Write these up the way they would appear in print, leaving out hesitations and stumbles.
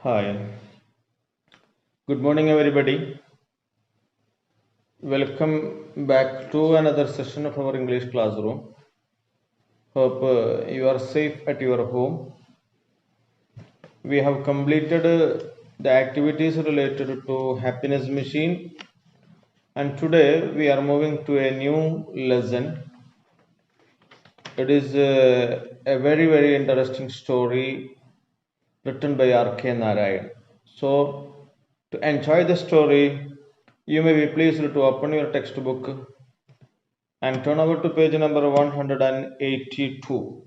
Hi, good morning, everybody. Welcome back to another session of our English classroom. Hope you are safe at your home. We have completed the activities related to happiness machine, and today we are moving to a new lesson. It is a very interesting story written by R.K. Narayan. So, to enjoy the story, you may be pleased to open your textbook and turn over to page number 182.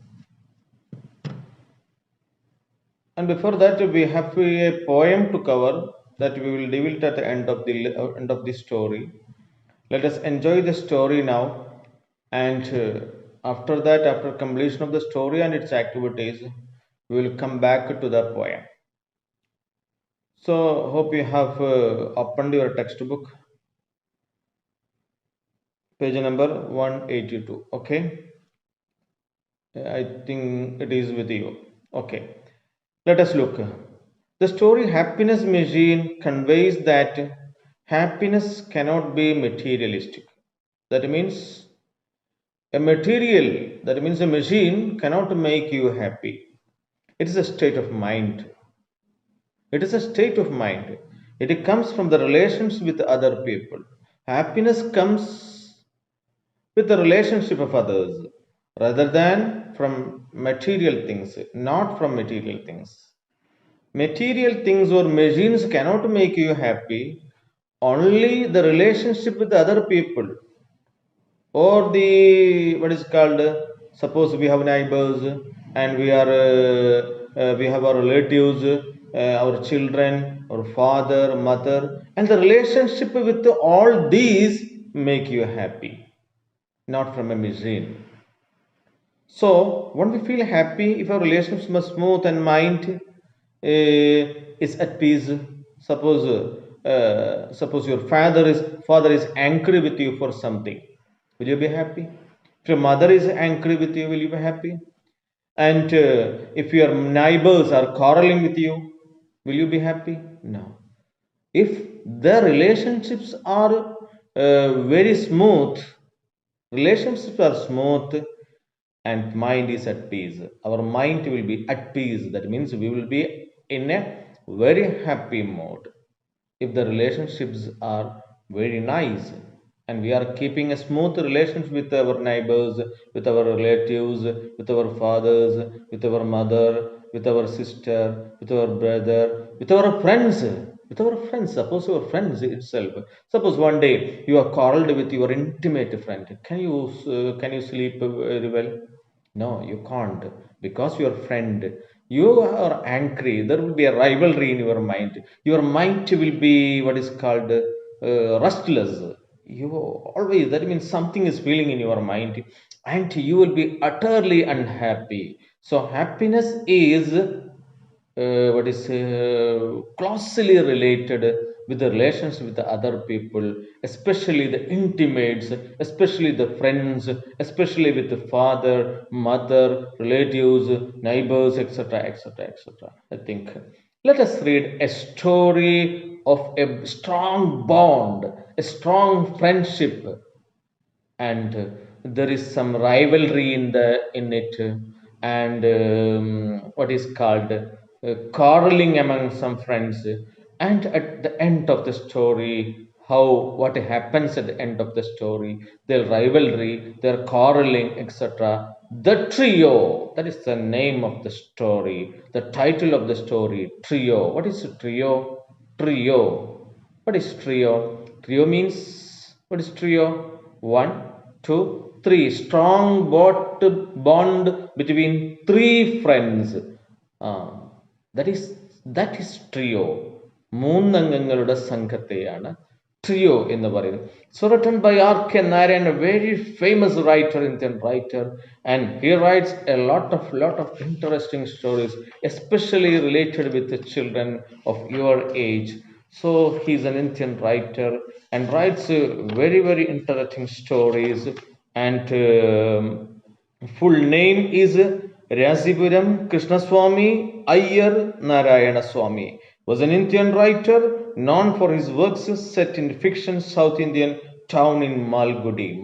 And before that, we have a poem to cover that we will deal it at the end of the story. Let us enjoy the story now, and after that, after completion of the story and its activities, we will come back to the poem. So, hope you have opened your textbook, page number 182. Okay, I think it is with you. Okay. Let us look. The story Happiness Machine conveys that happiness cannot be materialistic. That means a machine cannot make you happy. It is a state of mind. It is a state of mind. It comes from the relations with other people. Happiness comes with the relationship of others rather than from material things, not from material things. Material things or machines cannot make you happy. Only the relationship with other people or the what is called. Suppose we have neighbors and we have our relatives, our children, our father, mother, and the relationship with all these make you happy, not from a machine. So, when we feel happy, if our relationships are smooth and mind is at peace, suppose your father is angry with you for something, will you be happy? If your mother is angry with you, will you be happy? And if your neighbors are quarreling with you, will you be happy? No. If the relationships are very smooth, relationships are smooth and mind is at peace, our mind will be at peace. That means we will be in a very happy mode if the relationships are very nice and we are keeping a smooth relationship with our neighbors, with our relatives, with our fathers, with our mother, with our sister, with our brother, with our friends, suppose your friends itself. Suppose one day you are quarreled with your intimate friend, can you sleep very well? No, you can't, because your friend, you are angry. There will be a rivalry in your mind. Your mind will be what is called restless. You always, that means something is feeling in your mind, and you will be utterly unhappy. So happiness is what is closely related with the relations with the other people, especially the intimates, especially the friends, especially with the father, mother, relatives, neighbors, etc., etc., etc. I think. Let us read a story of a strong bond, a strong friendship, and there is some rivalry in it, and what is called quarreling among some friends, and at the end of the story, how what happens at the end of the story, their rivalry, their quarreling, etc. The trio, that is the name of the story, the title of the story, trio. What is a trio? Trio. What is trio? Trio means, what is trio? One, two, three. Strong bond between three friends. Ah, that is trio. മൂന്നംഗങ്ങളുടെ സംഘത്തെയാണ് trio എന്ന് പറയുന്നത്. So written by R.K. Narayan, a very famous writer, Indian writer, and he writes a lot of interesting stories, especially related with the children of your age. So he's an Indian writer and writes very interesting stories. And full name is Rasipuram Krishnaswamy Iyer Narayana Swamy was an Indian writer known for his works set in fiction South Indian town in Malgudi,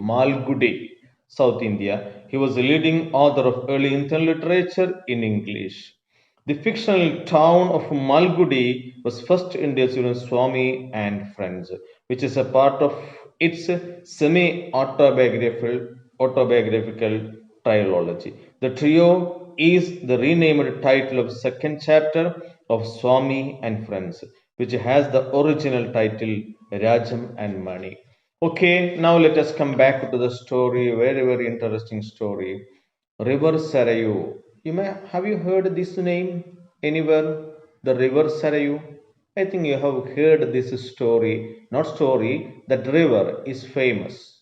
South India. He was a leading author of early Indian literature in English. The fictional town of Malgudi was first introduced during Swami and Friends, which is a part of its semi-autobiographical trilogy. The trio is the renamed title of the second chapter of Swami and Friends, which has the original title Rajam and Mani. Okay, now let us come back to the story, very interesting story. River Sarayu. Have you heard this name anywhere? The River Sarayu. I think you have heard this story. Not story. That river is famous.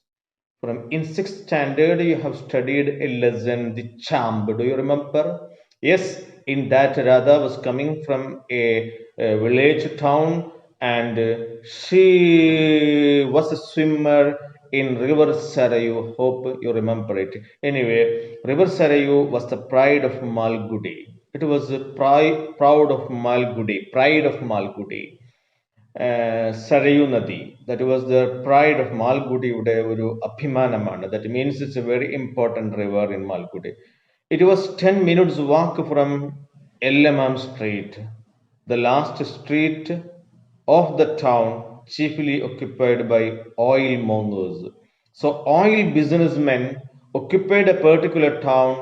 From in sixth standard, you have studied a lesson, the Chamb. Do you remember? Yes, in that Radha was coming from a village town, and she was a swimmer in River Sarayu. Hope you remember it. Anyway, River Sarayu was the pride of Malgudi. It was the proud of Malgudi, pride of Malgudi. Sarayu Nadi. That was the pride of Malgudi ഒരു അഭിമാനമാണ്. That means it's a very important river in Malgudi. It was 10 minutes walk from Ellamam Street, the last street of the town, chiefly occupied by oil mongers. So oil businessmen occupied a particular town,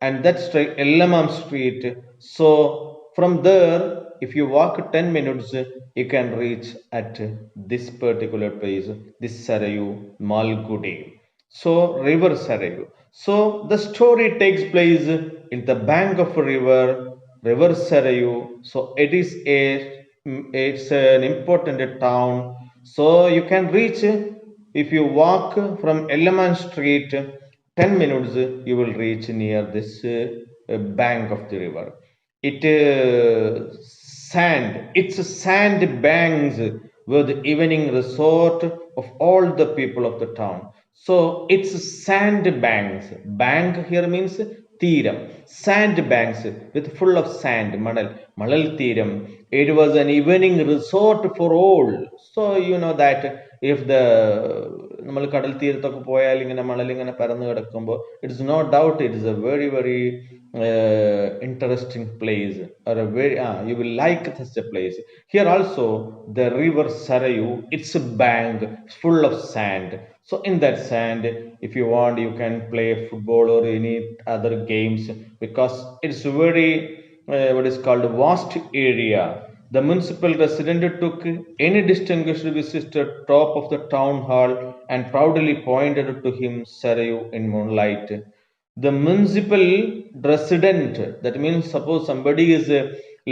and that's Ellamam Street. So from there, if you walk 10 minutes, you can reach at this particular place, this Sarayu Malgudi. So river Sarayu. So the story takes place in the bank of a river Sarayu. So it's an important town. So you can reach, if you walk from Elleman Street 10 minutes, you will reach near this bank of the river. It's sand banks were the evening resort of all the people of the town. So it's sand banks. Bank here means Tiram, sand banks with full of sand, Malal Tiram. It was an evening resort for all. So you know that if the നമ്മൾ കടൽ തീരത്തൊക്കെ പോയാൽ ഇങ്ങനെ മണലിങ്ങനെ പരന്നു കിടക്കുമ്പോൾ it's no doubt it is a very interesting place, or a very you will like such a place. Here also the river Sarayu, it's a bank full of sand. So in that sand, if you want, you can play football or any other games, because it's very what is called vast area. The municipal resident took any distinguished visitor top of the town hall and proudly pointed to him Sarayu in moonlight. The municipal resident, that means suppose somebody is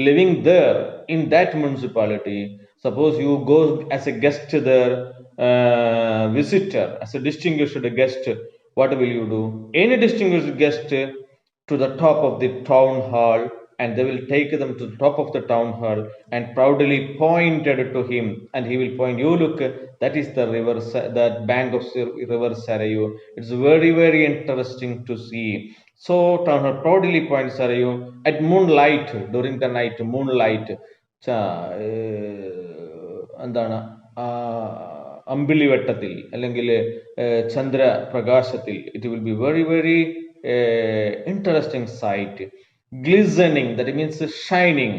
living there in that municipality, suppose you go as a guest there, visitor, as a distinguished guest, what will you do? Any distinguished guest to the top of the town hall, and they will take them to the top of the town hall and proudly pointed to him, and he will point, you look, that is the river, that bank of river Sarayu. It's very interesting to see. So town hall proudly points Sarayu at moonlight, during the night, moonlight. എന്താണ് അമ്പിളിവട്ടത്തിൽ അല്ലെങ്കിൽ ചന്ദ്രപ്രകാശത്തിൽ, it will be very interesting sight. Glistening, that means shining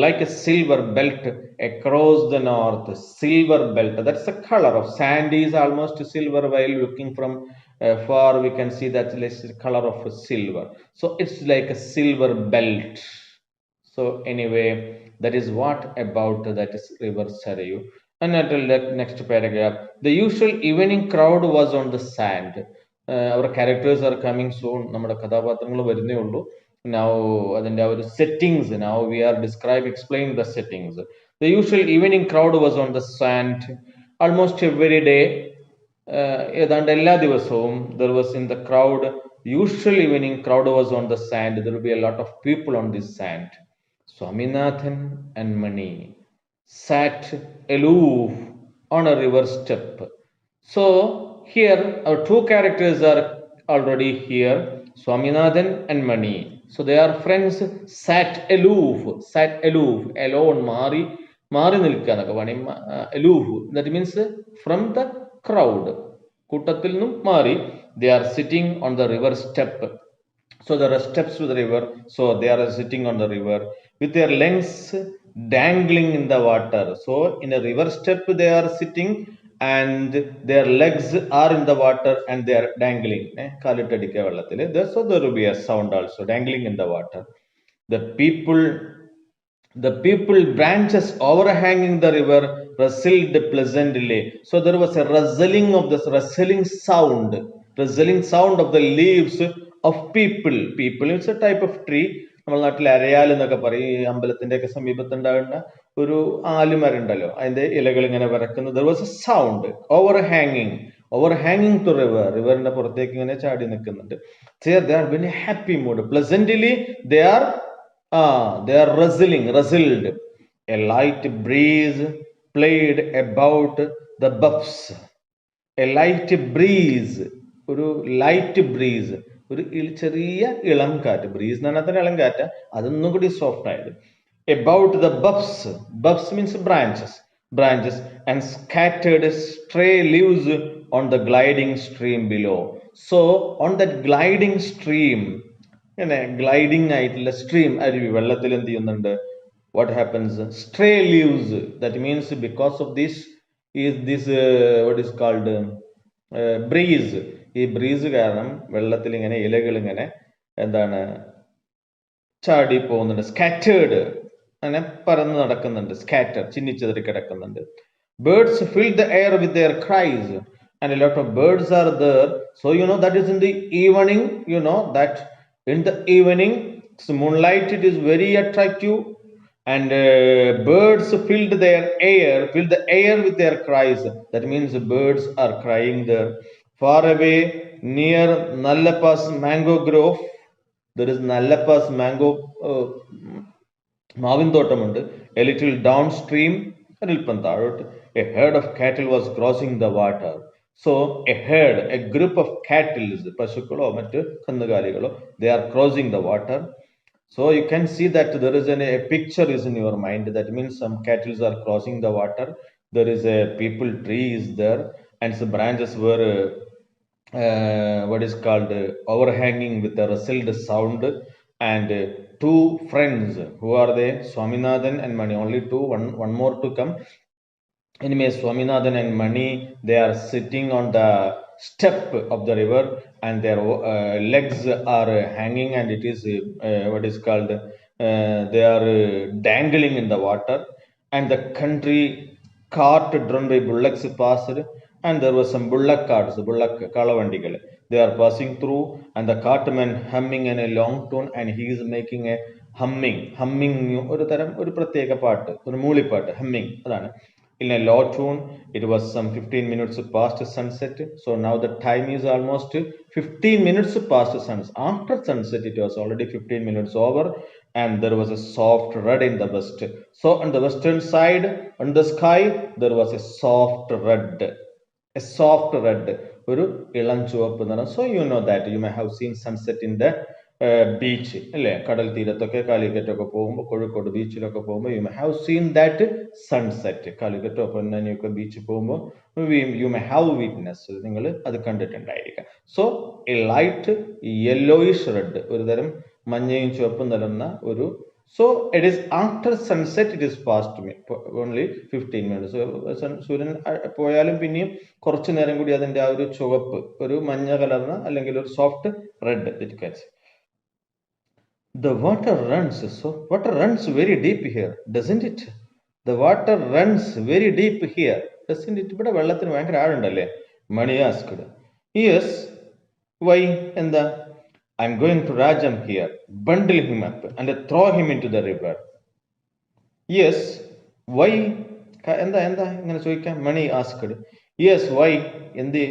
like a silver belt across the north. Silver belt, that's the color of sand, is almost silver. While looking from far, we can see that it's the color of silver. So it's like a silver belt. So anyway, that is what about that is river Sarayu. And until the next paragraph, the usual evening crowd was on the sand. Our characters are coming soon. നമ്മുടെ കഥാപാത്രങ്ങൾ വരുന്നേ ഉള്ളൂ. Now അതിൻ്റെ ആ ഒരു settings, now we are explaining the settings. The usual evening crowd was on the sand almost every day. ഏതാണ്ട് എല്ലാ ദിവസവും there was in the crowd, usual evening crowd was on the sand. There will be a lot of people on this sand. Swaminathan and Mani sat aloof on a river step. So here our two characters are already here, Swaminathan and Mani. So their friends sat aloof, alone, മാറി നിൽക്കുക എന്നൊക്കെ പറയും. Aloof, that means from the crowd, കൂട്ടത്തിൽ നിന്നും മാറി. They are sitting on the river step. So there are steps to the river. So they are sitting on the river with their legs dangling in the water. So in a river step they are sitting and their legs are in the water and they are dangling. കാലിട്ടടിക്കുക വെള്ളത്തിൽ. So there will be a sound also, dangling in the water. The people branches overhanging the river rustled pleasantly. So there was a rustling of this rustling sound of the leaves of people. People is a type of tree. നമ്മൾ നാട്ടിൽ അരയാൽ എന്നൊക്കെ പറയും. ഈ അമ്പലത്തിന്റെ ഒക്കെ സമീപത്തുണ്ടാകുന്ന ഒരു ആലുമരുണ്ടല്ലോ, അതിന്റെ ഇലകൾ ഇങ്ങനെ വിറക്കുന്നു. There was a sound overhanging to റിവറിന്റെ പുറത്തേക്ക് ഇങ്ങനെ ചാടി നിൽക്കുന്നുണ്ട്. They are very happy mood. Pleasantly they are rustled. A light breeze played about the buffs. A light breeze, ഒരു ലൈറ്റ് ബ്രീസ്, ഒരു ചെറിയ ഇളം കാറ്റ്. ബ്രീസ് എന്ന് പറഞ്ഞാൽ തന്നെ ഇളം കാറ്റ്, അതൊന്നും കൂടി സോഫ്റ്റ് ആയത്. About the buffs means branches and scattered stray leaves on the gliding stream below. So on that gliding stream, gliding ആയിട്ടുള്ള സ്ട്രീം, അരുവി, വെള്ളത്തിൽ എന്ത് ചെയ്യുന്നുണ്ട്? What happens? Stray leaves, that means because of this what is called breeze. ഈ breeze കാരണം വെള്ളത്തിൽ ഇങ്ങനെ ഇലകൾ ഇങ്ങനെ എന്താണ് ചാടി പോകുന്നുണ്ട്. സ്കാറ്റേർഡ്, അങ്ങനെ പറന്ന് നടക്കുന്നുണ്ട്. സ്കാറ്റർ, ചിന്നിച്ചെതറി കിടക്കുന്നുണ്ട്. Birds filled the air with their cries and a lot of birds are there. So that is in the evening. That in the evening, moonlight, it is very attractive, and birds filled the air with their cries. That means the birds are crying there. Far away near Nallapa's mango grove, there is Nallapa's mango മാവിൻ തോട്ടമുണ്ട്. A little downstream, അല്പം താഴോട്ട്, a herd of cattle was crossing the water. So a herd, a group of cattle, പശുക്കളോ മറ്റ് കന്നുകാലികളോ, they are crossing the water. So you can see that there is a picture is in your mind. That means some cattle are crossing the water. There is a people tree is there, and some branches were what is called overhanging with a rustled sound. And two friends, who are they? Swaminathan and Mani. Only two, one more to come. Anyway, Swaminathan and Mani, they are sitting on the step of the river, and their legs are hanging, and it is what is called they are dangling in the water. And the country cart drawn by bullocks passed, and there was some bullock carts, kalavandigal, they are passing through, and the cartman humming in a long tone, and he is making a humming ഒരു തരം ഒരു പ്രത്യേക പാട്ട്, ഒരു മൂളിപ്പാട്ട്, humming, അതാണ്. In a low tone. It was some 15 minutes past sunset. So now the time is almost 15 minutes past sunset. After sunset, it was already 15 minutes over, and there was a soft red in the west. So on the western side, on the sky, there was a soft red. ഒരു ഇളം ചുവപ്പ് നിറം. So you know that you may have seen sunset in the beach, അല്ലേ? കടൽ തീരത്തൊക്കെ കാലിക്കറ്റൊക്കെ പോകുമ്പോൾ, കോഴിക്കോട് ബീച്ചിലൊക്കെ പോകുമ്പോൾ you may have seen that sunset. കാലിക്കറ്റോ പൊന്നാനിയൊക്കെ ബീച്ചിൽ പോകുമ്പോൾ യു മേ ഹാവ് വിറ്റ്നസ്, നിങ്ങൾ അത് കണ്ടിട്ടുണ്ടായിരിക്കാം. So a light yellowish red, ഒരു തരം മഞ്ഞയും ചുവപ്പും നിലർന്ന ഒരു. So it is after sunset, it is past only 15 minutes. സൂര്യൻ പോയാലും പിന്നെയും കുറച്ചു നേരം കൂടി അതിന്റെ ആ ഒരു ചുവപ്പ്, ഒരു മഞ്ഞ കലർന്ന അല്ലെങ്കിൽ ഒരു soft red it gets. The water runs very deep here, doesn't it? The water runs very deep here, doesn't it? ഇവിടെ വെള്ളത്തിന് ഭയങ്കര ആഴുണ്ടല്ലേ? Mani asked. Yes. Why? എന്താ? I'm going to Rajam here, bundle him up and throw him into the river. Yes. Why? എന്താ ഇങ്ങനെ ചോദിക്കാം? Mani asked. Yes. Why? എന്തി?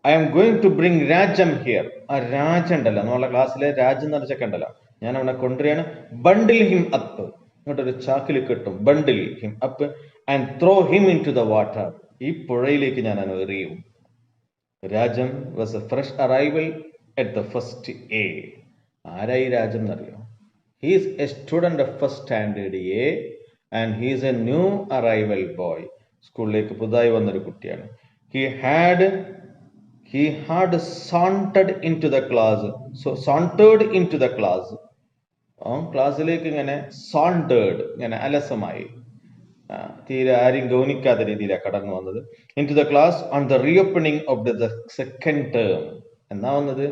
I am going to bring Rajam here. ആ രാജ ഉണ്ടല്ലോ, നമ്മളെ ക്ലാസ്സിലെ രാജ എന്ന് പറഞ്ഞൊക്കെ ഉണ്ടല്ലോ, ഞാൻ അവനെ കൊണ്ടുവരികയാണ്. ബണ്ടിൽ ഹിം അപ്പ്, ഇങ്ങോട്ടൊരു ചാക്കിൽ കെട്ടും. Bundle him up and throw him into the water, ഈ പുഴയിലേക്ക് ഞാൻ എറിയും. Rajam was a fresh arrival at the first aid. ആരായി രാജം എന്നറിയോ? He's a student of first standard A and he's a new arrival boy. സ്കൂളിലേക്ക് പുതുതായി വന്നൊരു കുട്ടിയാണ്. He had sauntered into the class. So sauntered into the class. ക്ലാസ്സിലേക്ക് ഇങ്ങനെ sauntered, ഇങ്ങനെ അലസമായി, തീരെ ആരും ഗൗനിക്കാത്ത രീതിയിലാണ് കടന്നു വന്നത്. Into the class on the reopening of the second term. എന്നാ വന്നത്?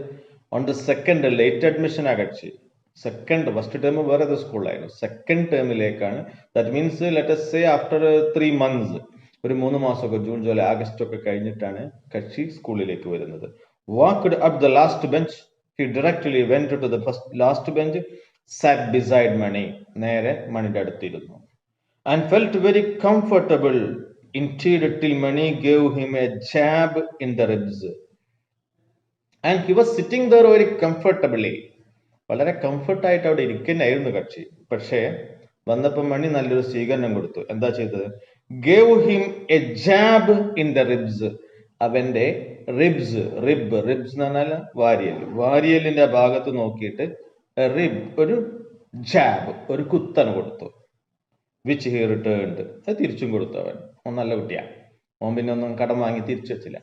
On the second, late admission ആ കക്ഷി. സെക്കൻഡ്, ഫസ്റ്റ് ടേം വേറെ ഏത് സ്കൂളിലായിരുന്നു, സെക്കൻഡ് ടേമിലേക്കാണ്. That means let us say after 3 months, ഒരു 3 മാസമൊക്കെ, ജൂൺ ജൂലൈ ആഗസ്റ്റ് ഒക്കെ കഴിഞ്ഞിട്ടാണ് കക്ഷി സ്കൂളിലേക്ക് വരുന്നത്. Walked up the last bench. He directly went to the last bench, sat beside Mani. നേരെ മണിയുടെ അടുത്തിരുന്നു. And felt very comfortable indeed till Mani gave him a jab in the ribs. And he was sitting there very comfortably. വളരെ കംഫർട്ടായിട്ട് അവിടെ ഇരിക്കുന്നതായിരുന്നു കക്ഷി. പക്ഷേ വന്നപ്പോൾ മണി നല്ലൊരു സ്വീകരണം കൊടുത്തു. എന്താ ചെയ്തത്? Gave him A jab in the ribs. അവന്റെ റിബ്സ് എന്ന് പറഞ്ഞാൽ വാരിയലിന്റെ ഭാഗത്ത് നോക്കിയിട്ട് ഒരു ജാബ്, ഒരു കുത്തന് കൊടുത്തു. Which he returned. അത് തിരിച്ചും കൊടുത്തു. അവൻ നല്ല കുട്ടിയാ. ഓൻ പിന്നെ ഒന്നും കടം വാങ്ങി തിരിച്ചു വെച്ചില്ല.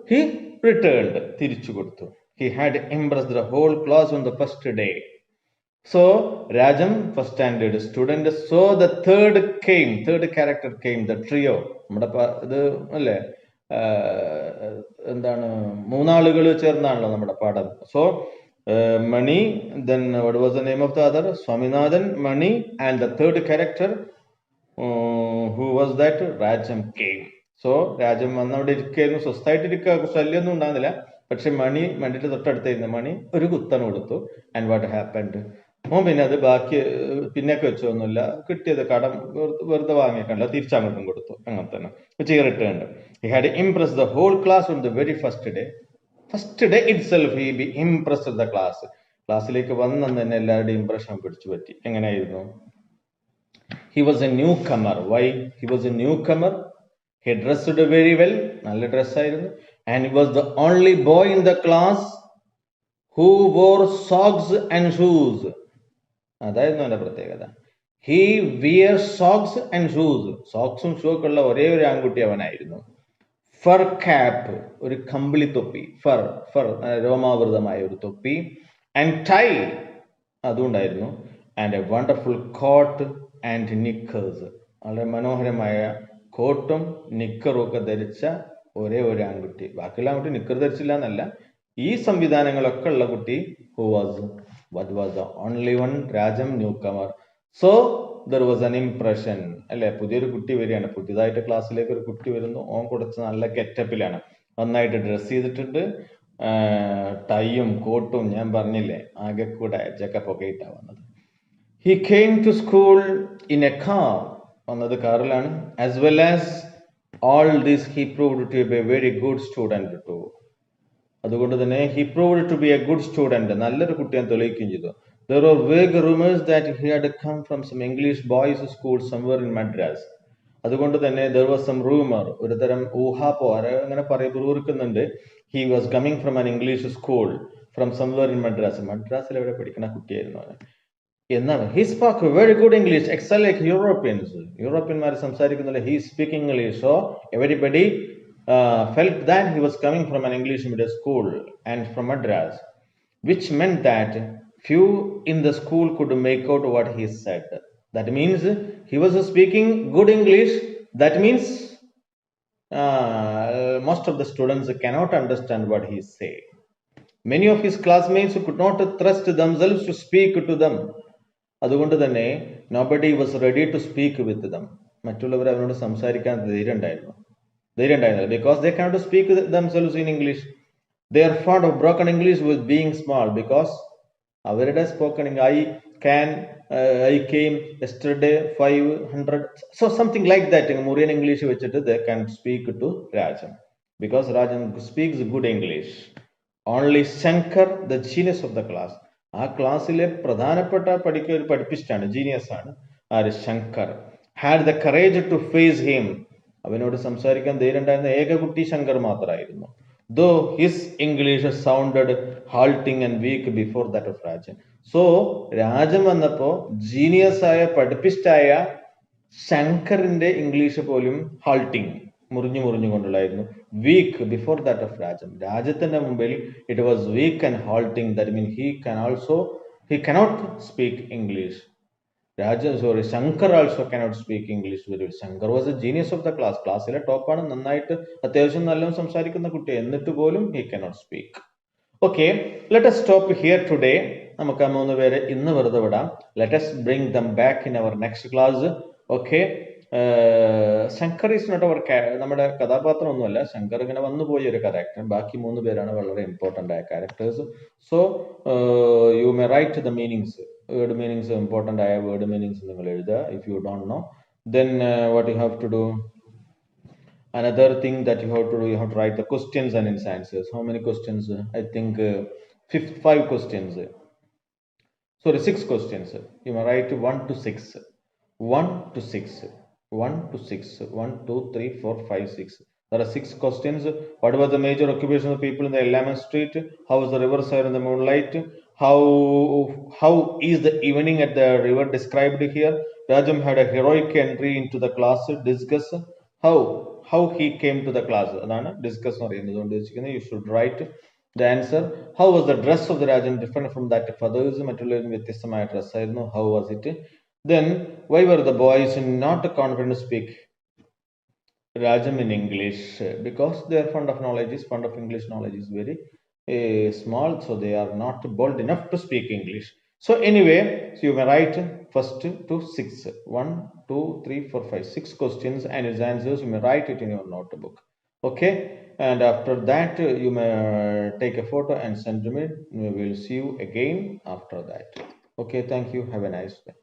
ഹി റിട്ടേൺഡ്, തിരിച്ചു കൊടുത്തു. He had impressed the whole class on the first day. So Rajam, first standard student. So the third character came, the trio. നമ്മുടെ ഇത് അല്ലേ, എന്താണ്, 3 ആളുകൾ ചേർന്നാണല്ലോ നമ്മുടെ പാഠം. So Mani, then what was the name of the other? Swaminathan, Mani, and the third character, who was that? Rajam came. So Rajam വന്നവിടെ ഇരിക്കുന്നു. സ്വസ്ഥമായിട്ട് ഇരിക്കുക, ശല്യമൊന്നും ഉണ്ടാകുന്നില്ല. പക്ഷെ മണിയുടെ തൊട്ടടുത്തായിരുന്നു. മണി ഒരു കുത്തന് കൊടുത്തു. And what happened? പിന്നെ അത് ബാക്കി പിന്നൊക്കെ വെച്ചൊന്നുമില്ല. കിട്ടിയത് കടം വെറുതെ വാങ്ങിക്കണ്ട, തിരിച്ചങ്ങോട്ടും കൊടുത്തു. അങ്ങനെ തന്നെ returned. He had impressed the whole class on the very first day. First day itself he be impressed the class. ക്ലാസ്സിലേക്ക് വന്നു തന്നെ എല്ലാവരുടെയും ഇംപ്രഷൻ പിടിച്ചു പറ്റി. എങ്ങനെയായിരുന്നു? He was a newcomer. Why he was a newcomer? He dressed very well, നല്ല ഡ്രസ്സായിരുന്നു. And he was the only boy in the class who wore socks and shoes. അതായിരുന്നു അവന്റെ പ്രത്യേകത. He wear socks and shoes. സോക്സും shoe ഒക്കെ ഉള്ള ഒരേ ഒരു ആൺകുട്ടി അവനായിരുന്നു. ഫർ ക്യാപ്പ്, ഒരു കമ്പിളി തൊപ്പി. ഫർ രോമാവൃതമായ ഒരു തൊപ്പി. ആൻഡ് ടൈ, അതുണ്ടായിരുന്നു. And a wonderful coat and knickers. വളരെ മനോഹരമായ കോട്ടും നിക്കറും ഒക്കെ ധരിച്ച ഒരേ ഒരു ആൺകുട്ടി. ബാക്കിയുള്ള ആൺകുട്ടി നിക്കർ ധരിച്ചില്ല എന്നല്ല, ഈ സംവിധാനങ്ങളൊക്കെ ഉള്ള കുട്ടി what was the only one? Rajam newcomer. So there was an impression. അല്ലെ, പുതിയൊരു കുട്ടി വരികയാണ്, പുതിയതായിട്ട് ക്ലാസ്സിലേക്ക് ഒരു കുട്ടി വരുന്നു. ഓൻ കൊടുത്ത നല്ല ഗെറ്റപ്പിലാണ്, നന്നായിട്ട് ഡ്രസ് ചെയ്തിട്ടുണ്ട്. ടൈയും കോട്ടും ഞാൻ പറഞ്ഞില്ലേ, ആകെ കൂടെ ജക്കപ്പൊക്കെ ഇട്ടാ വന്നത്. He came to school in a car. വന്നത് കാറിലാണ്. As well as all this he proved to be a very good student too. അതുകൊണ്ട് തന്നെ he proved to be a good student, നല്ലൊരു കുട്ടിയെ തെളിയിക്കുകയും ചെയ്തു. There were vague rumors that he had come from some English boys' school somewhere in Madras. അതുകൊണ്ട് തന്നെ there was some rumor, ഒരു തരം ഊഹാപ്പോ അങ്ങനെ പറയുന്നുണ്ട്. He was coming from an English school from somewhere in Madras. മദ്രാസിൽ എവിടെ പഠിക്കുന്ന കുട്ടിയായിരുന്നു അവൻ. എന്നാൽ he spoke very good English, excel like Europeans. യൂറോപ്യന്മാർ സംസാരിക്കുന്നില്ല, he speaking English. So everybody felt that he was coming from an English medium school and from Madras, which meant that few in the school could make out what he said. That means he was speaking good English. That means most of the students cannot understand what he say. Many of his classmates could not trust themselves to speak to them. അതുകൊണ്ട് തന്നെ nobody was ready to speak with them. മറ്റുള്ളവർ അവരോട് സംസാരിക്കാൻ ധൈര്യം ഉണ്ടായിരുന്നു, because they cannot speak themselves in English. They are fond of broken English with being small, because അവരുടെ spoken I came yesterday 500, so something like that. മുറിയൻ English വെച്ചിട്ട് they can speak to Rajan, because Rajan speaks good English. Only Shankar, the genius of the class, ആ ക്ലാസ്സിലെ പ്രധാനപ്പെട്ട പഠിപ്പിസ്റ്റാണ്, genius ആണ് ആര്? Shankar. had the courage to face him. അവനോട് സംസാരിക്കാൻ ധൈര്യം ഉണ്ടായിരുന്ന ഏക കുട്ടി ശങ്കർ മാത്രമായിരുന്നു. Though his English sounded halting and weak before that of Rajan. So Rajam വന്നപ്പോ ജീനിയസ് ആയ പഠിപ്പിസ്റ്റായ ശങ്കറിന്റെ ഇംഗ്ലീഷ് പോലും halting മുറിഞ്ഞു മുറിഞ്ഞു കൊണ്ടുള്ളായിരുന്നു. Weak before that of Rajam. രാജത്തിന്റെ മുമ്പിൽ it was weak and halting. That means he cannot speak English. Shankar also cannot speak English very well. Shankar was a genius of the class. ക്ലാസ്സിലെ ടോപ്പാണ്, നന്നായിട്ട് അത്യാവശ്യം നല്ലോണം സംസാരിക്കുന്ന കുട്ടി, എന്നിട്ട് പോലും he cannot speak. Okay, let us stop here today. നമുക്ക് ആ 3 പേരെ ഇന്ന് വെറുതെ വിടാം. Let us bring them back in our next class. Okay, Shankar is not our നമ്മുടെ കഥാപാത്രം ഒന്നുമല്ല. ശങ്കർ ഇങ്ങനെ വന്നു പോയ ഒരു ക്യാരക്ടർ. ബാക്കി 3 പേരാണ് വളരെ ഇമ്പോർട്ടൻ്റ് ആയ characters. So you may write the meanings, word meanings, important ആയ വേർഡ് മീനിങ്സ് നിങ്ങൾ എഴുതുക. If you don't know, then what you have to do, another thing that you have to do, you have to write the questions and its answers. How many questions? I think 5 questions. Sorry, 6 questions. You may write 1 to 6. 1 to 6. 1 to 6. 1, 2, 3, 4, 5, 6. There are 6 questions. What was the major occupation of the people in the Elaman Street? How was the river side in the moonlight? How is the evening at the river described here? Rajam had a heroic entry into the class. Discuss how he came to the class. Discuss. You should write the answer. How was the dress of the Rajan different from that of others? How was it? Then, why were the boys not confident to speak Rajam in English? Because they are fond of knowledge, fond of English knowledge is very small, so they are not bold enough to speak English. So anyway, so you may write first to 6. 1, 2, 3, 4, 5, 6 questions and its answers. You may write it in your notebook. Okay, and after that you may take a photo and send to me. We will see you again after that. Okay, thank you. Have a nice day.